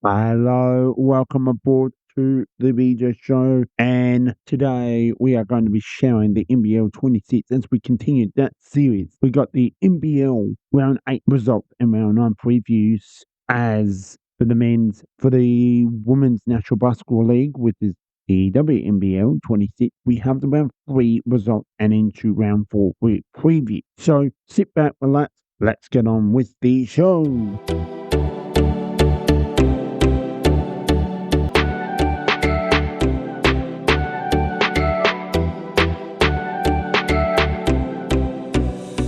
Hello, welcome aboard to the BJ Show. And today we are going to be sharing the NBL 26 as we continue that series. We got the NBL round 8 results and round 9 previews as for the men's, for the Women's National Basketball League, which is the WNBL 26. We have the round 3 results and into round 4 preview. So sit back, relax, let's get on with the show.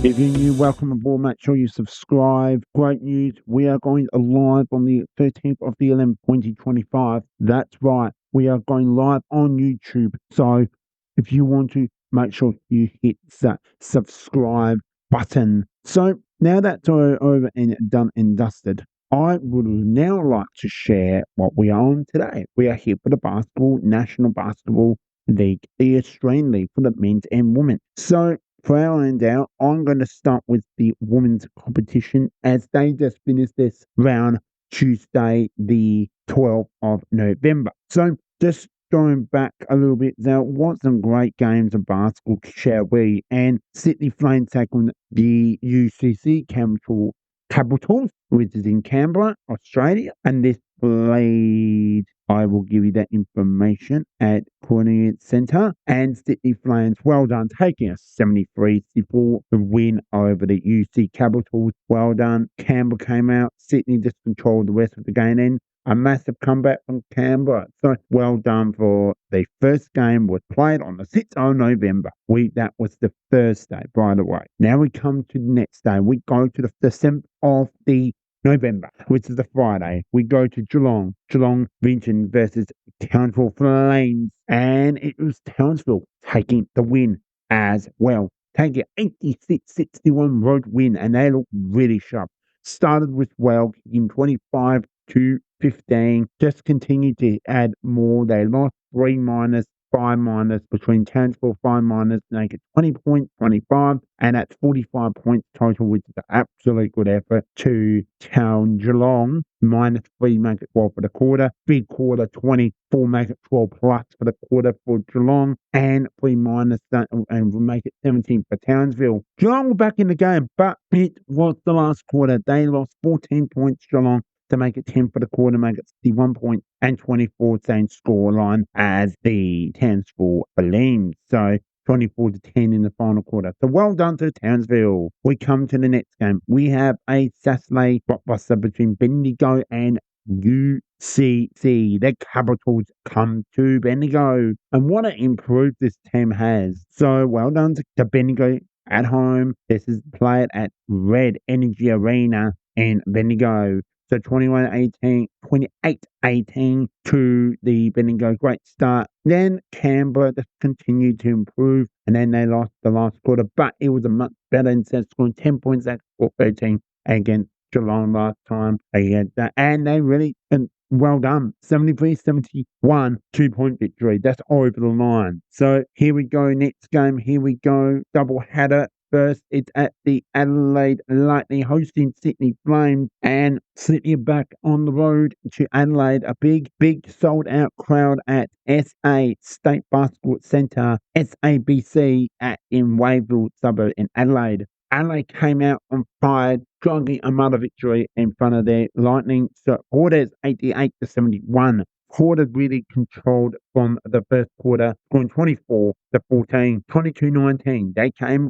If you're new, welcome aboard. Make sure you subscribe. Great news. We are going live on the 13th of the 11th, 2025. That's right. We are going live on YouTube. So if you want to, make sure you hit that subscribe button. So now that's all over and done and dusted, I would now like to share what we are on today. We are here for the National Basketball League, the Australian League for the men's and women. So for our handout, I'm going to start with the women's competition as they just finished this round Tuesday, the 12th of November. So just going back a little bit, there was some great games of basketball, shall we? And Sydney Flames taking the UCC Capitals, which is in Canberra, Australia. And this played, I will give you that information, at Cornelius Centre. And Sydney Flames, well done, taking a 73-64 win over the UC Capitals. Well done. Canberra came out. Sydney just controlled the rest of the game. And a massive comeback from Canberra. So well done for the first game was played on the 6th of November. That was the Thursday, by the way. Now we come to the next day. We go to the 7th of the November, which is the Friday. We go to Geelong Region versus Townsville Flames, and it was Townsville taking the win as well. Taking 86-61 road win, and they look really sharp. Started with well in 25 to 15, just continued to add more. They lost 3 minus, 5 minus between Townsville, 5 minus, make it 20 points, 25, and that's 45 points total, which is an absolute good effort to Geelong. Minus 3, make it 12 for the quarter. Big quarter, 24, make it 12 plus for the quarter for Geelong, and 3 minus that, and we'll make it 17 for Townsville. Geelong were back in the game, but it was the last quarter. They lost 14 points, Geelong, to make it 10 for the quarter, make it 61 points, and 24, same scoreline as the Townsville Flames. So 24 to 10 in the final quarter. So well done to Townsville. We come to the next game. We have a Saturday blockbuster between Bendigo and UCC. The Capitals come to Bendigo. And what an improve this team has. So well done to Bendigo at home. This is played at Red Energy Arena in Bendigo. So 28-18 to the Bendigo. Great start. Then Canberra just continued to improve, and then they lost the last quarter, but it was a much better instead of scoring 10 points at 13 against Geelong last time. And they really, well done. 73-71, 2-point victory. That's over the line. So here we go. Next game. Here we go. Double header. First, it's at the Adelaide Lightning hosting Sydney Flames, and Sydney back on the road to Adelaide. A big sold-out crowd at SA State Basketball Centre, SABC, in Wavell suburb in Adelaide. Adelaide came out on fire, jogging another victory in front of their Lightning. So orders 88-71. Quarter really controlled from the first quarter, scoring 24 to 14, 22-19. They came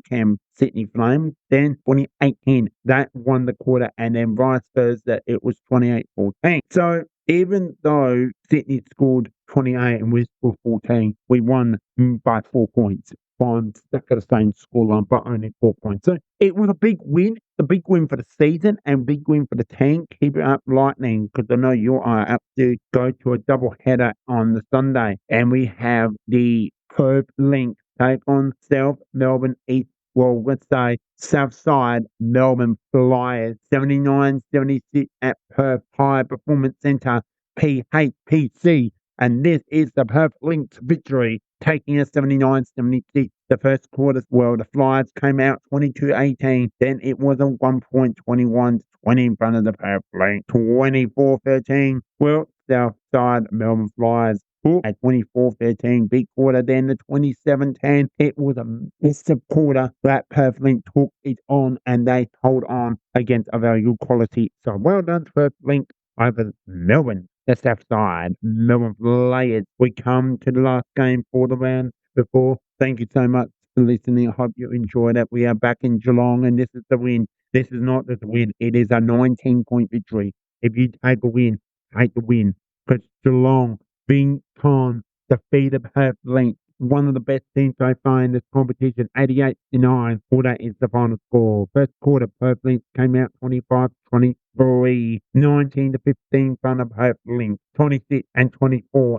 Sydney Flames, then 28-10. That won the quarter, and then vice versa, it was 28-14. So even though Sydney scored 28 and we scored 14, we won by 4 points. Stuck at the same scoreline, but only 4 points. So it was a big win for the season and big win for the team. Keep it up, Lightning, because I know you are up to go to a double header on the Sunday. And we have the Perth Lynx take on South Melbourne East. Well, let's say South Side Melbourne Flyers, 79-76 at Perth High Performance Centre, PHPC. And this is the Perth Lynx victory, taking a 79-76. The first quarter, well, the Flyers came out 22-18. Then it was a 1 point, 21 20 in front of the Perth Link. 24-13. Well, Southside Melbourne Flyers at 24-13. Big quarter then the 27-10. It was a massive quarter that Perth Link took it on and they hold on against a very good quality. So well done, Perth Link over Melbourne. The South Side Melbourne Flyers. We come to the last game for the round before. Thank you so much for listening. I hope you enjoyed it. We are back in Geelong and this is the win. This is not just a win. It is a 19-point victory. If you take a win, take the win. Because Geelong, being Con, defeated Perth Link, one of the best teams so far in this competition, 88-9. All that is the final score. First quarter, Perth Link came out 25-23, 19-15 in front of Perth Link, 26-24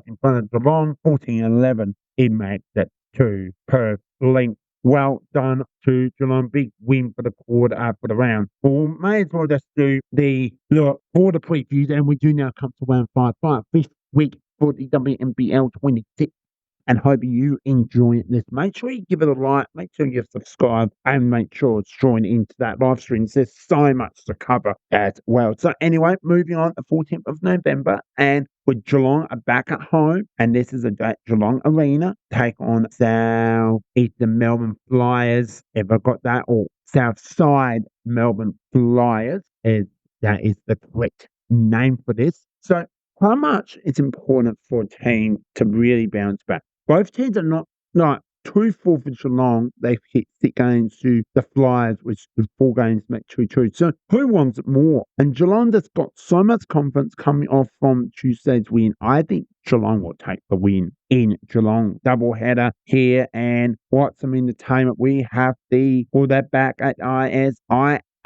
in front of Geelong, 14-11. It makes it to Perth Link. Well done to Geelong. Big win for the quarter, for the round. Well, may as well just do the look for the previews, and we do now come to round 5, 5th week for the WNBL 26. And hope you enjoy this. Make sure you give it a like, make sure you subscribe, and make sure it's joined into that live stream. There's so much to cover as well. So anyway, moving on, the 14th of November, and with Geelong are back at home, and this is a Geelong Arena, take on South Eastern Melbourne Flyers. If I got that, or South Side Melbourne Flyers, that is the correct name for this. So how much it's important for a team to really bounce back. Both teams are not too full for Geelong. They've hit 6 games to the Flyers, which is 4 games make 2-2. So who wants it more? And Geelong has got so much confidence coming off from Tuesday's win. I think Geelong will take the win in Geelong. Doubleheader here, and what's some entertainment? We have that back at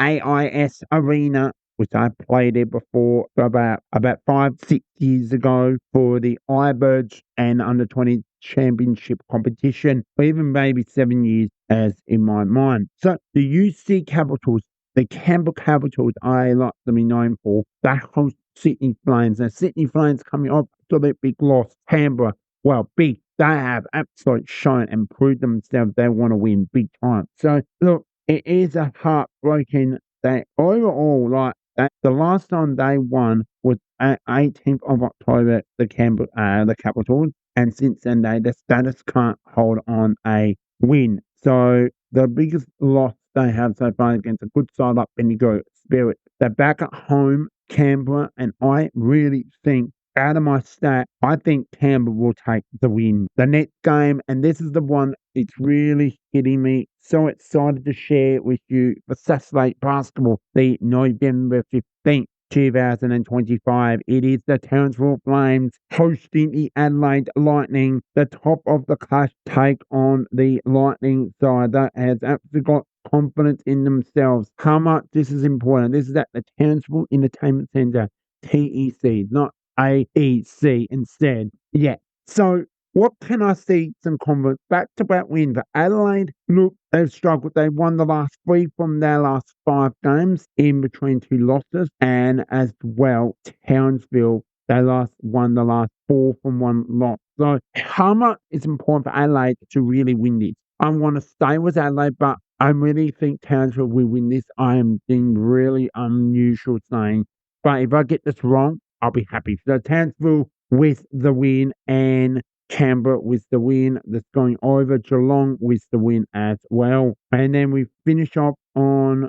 AIS Arena, which I played it before about 5-6 years ago for the iBirds and under-20 championship competition, or even maybe 7 years as in my mind. So the UC Capitals, the Canberra Capitals, I like to be known for, they host Sydney Flames. Now Sydney Flames coming off to that big loss. Canberra, well, big. They have absolutely shown and proved themselves they want to win big time. So look, it is a heartbreaking that overall, like, the last time they won was 18th of October, the Capitals, and since then the status can't hold on a win. So the biggest loss they have so far against a good side like Bendigo Spirit. They're back at home, Canberra, and I really think, out of my stat, I think Canberra will take the win. The next game, and this is the one, it's really hitting me. So excited to share with you for Saturday basketball, the November 15th, 2025. It is the Townsville Flames hosting the Adelaide Lightning. The top of the clash take on the Lightning side that has absolutely got confidence in themselves. How much this is important. This is at the Townsville Entertainment Centre, TEC, not AEC instead. Yeah. So what can I see? Some confidence. Back-to-back win for Adelaide. Look, they've struggled. They won the last 3 from their last 5 games in between 2 losses. And as well, Townsville, they won the last 4 from 1 loss. So how much is important for Adelaide to really win this? I want to stay with Adelaide, but I really think Townsville will win this. I am being really unusual saying. But if I get this wrong, I'll be happy. So Townsville with the win, and Canberra with the win. That's going over. Geelong with the win as well. And then we finish up on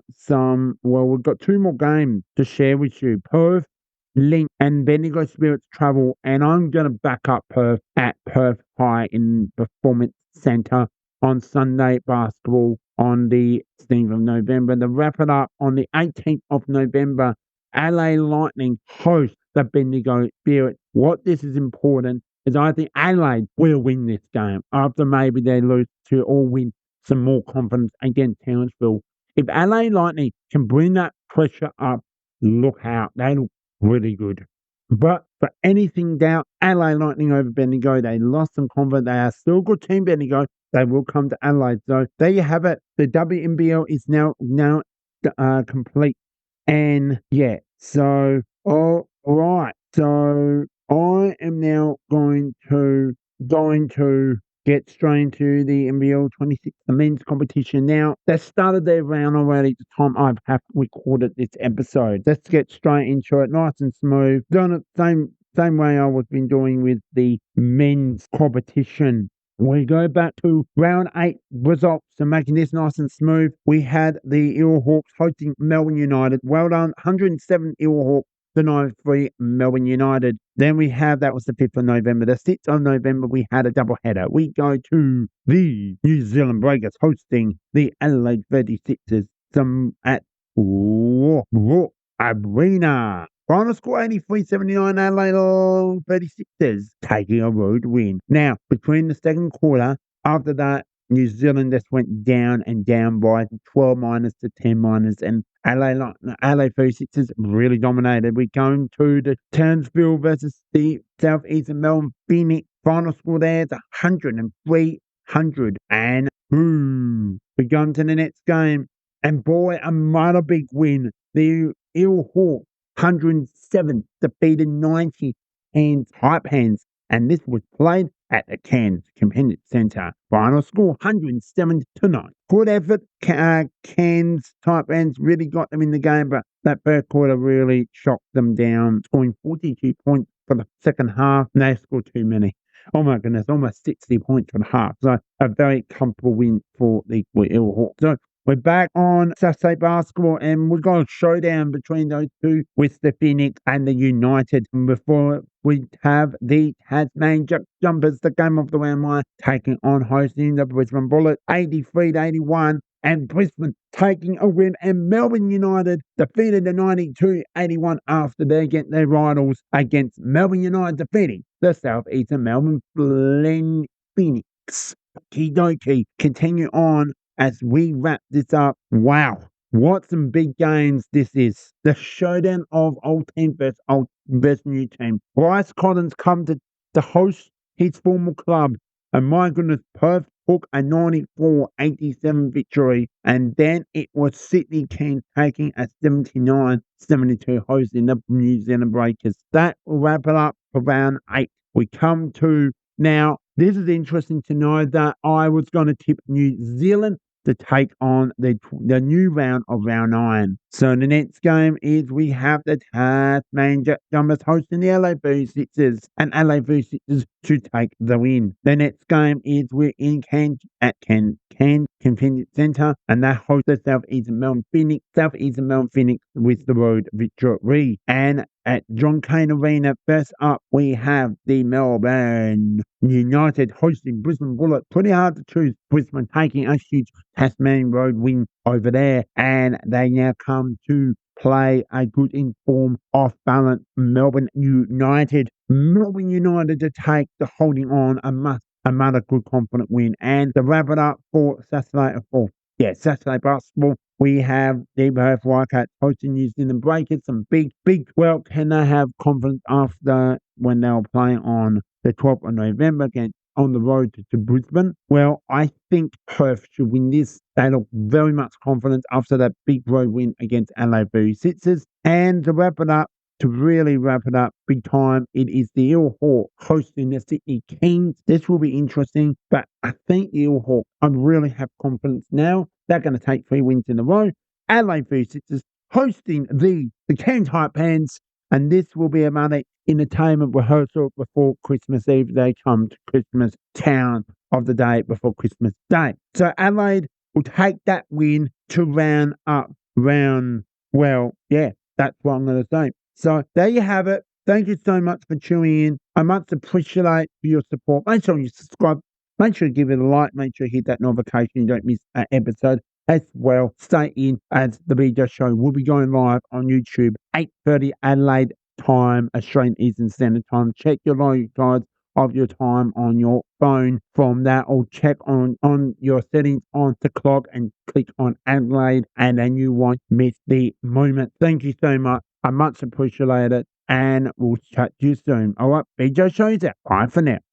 we've got 2 more games to share with you. Perth Link and Bendigo Spirits travel, and I'm going to back up Perth at Perth High in Performance Centre on Sunday basketball on the 16th of November. To wrap it up, on the 18th of November, LA Lightning host the Bendigo Spirit. What this is important is I think Adelaide will win this game after maybe they lose to or win some more confidence against Townsville. If LA Lightning can bring that pressure up, look out. They look really good. But for anything doubt, LA Lightning over Bendigo, they lost some confidence. They are still a good team, Bendigo. They will come to Adelaide. So there you have it. The WNBL is now complete. And yeah, so all right. So I am now going to get straight into the NBL 26, the men's competition now. They started their round already at the time I have recorded this episode. Let's get straight into it, nice and smooth. Done it same way I was been doing with the men's competition. We go back to round 8 results and making this nice and smooth. We had the Eelhawks hosting Melbourne United. Well done, 107 Eelhawks. The 93 Melbourne United. Then we have, that was the 5th of November. The 6th of November, we had a double header. We go to the New Zealand Breakers hosting the Adelaide 36ers at Arena. Final score 83-79, Adelaide 36ers taking a road win. Now, between the second quarter, after that, New Zealand just went down and down by 12 minus to 10 minus, and LA 36ers really dominated. We're going to the Townsville versus the Southeastern Melbourne Phoenix. Final score there is 103-100. And boom, we're going to the next game. And boy, another big win. The Eelhawks 107 defeated 90 and Hype Hands. And this was played at the Cairns Convention Centre. Final score 107-9. Good effort. Cairns Type Hands really got them in the game, but that first quarter really shocked them down, scoring 42 points for the second half. And they scored too many. Oh my goodness, almost 60 points for the half. So a very comfortable win for the Eelhawks. So we're back on Saturday basketball, and we've got a showdown between those two with the Phoenix and the United. And before we have the Tasmanian Jumpers, the game of the round, taking on hosting the Brisbane Bullets, 83-81. And Brisbane taking a win, and Melbourne United defeated the 92-81 after they get their rivals against Melbourne United defeating the Southeastern Melbourne Phoenix. Okie dokie, continue on as we wrap this up. Wow, what some big games this is. The showdown of old team versus new team. Bryce Collins come to host his former club, and my goodness, Perth took a 94-87 victory, and then it was Sydney Kings taking a 79-72 hosting the New Zealand Breakers. That will wrap it up for round 8. We come to now, this is interesting to know that I was going to tip New Zealand to take on the new round of round 9. So the next game is we have the Tasmanian Jumpers hosting the LA V6ers, and LA V6ers to take the win. The next game is we're in Cairns Convention Centre, and that hosts the Southeastern Melbourne Phoenix. Southeastern Melbourne Phoenix with the road victory. And at John Cain Arena, first up, we have the Melbourne United hosting Brisbane Bullets. Pretty hard to choose. Brisbane taking a huge Tasmanian road win over there, and they now come to play a good informed, off-balance Melbourne United. Melbourne United to take the holding on another good confident win. And to wrap it up for Saturday basketball, we have the Perth Wildcats hosting New Zealand Breakers. Some big, well, can they have confidence after when they were playing on the 12th of November against on the road to Brisbane? Well, I think Perth should win this. They look very much confident after that big road win against LA V6ers. And to really wrap it up big time, it is the Eelhawks hosting the Sydney Kings. This will be interesting, but I think the Eelhawks, I really have confidence now. They're going to take 3 wins in a row. LA V6ers hosting the Cairns Hype Hands, and this will be another entertainment rehearsal before Christmas Eve. They come to Christmas Town of the day before Christmas Day. So Adelaide will take that win to round up. That's what I'm going to say. So there you have it. Thank you so much for tuning in. I much appreciate your support. Make sure you subscribe. Make sure you give it a like. Make sure you hit that notification. You don't miss an episode as well. Stay in as the BJ Show will be going live on YouTube, 8:30 Adelaide time, Australian Eastern Standard Time. Check your live guides of your time on your phone from that, or check on your settings on the clock and click on Adelaide, and then you won't miss the moment. Thank you so much. I much appreciate it, and we'll chat to you soon. All right, BJ Show's out. Bye for now.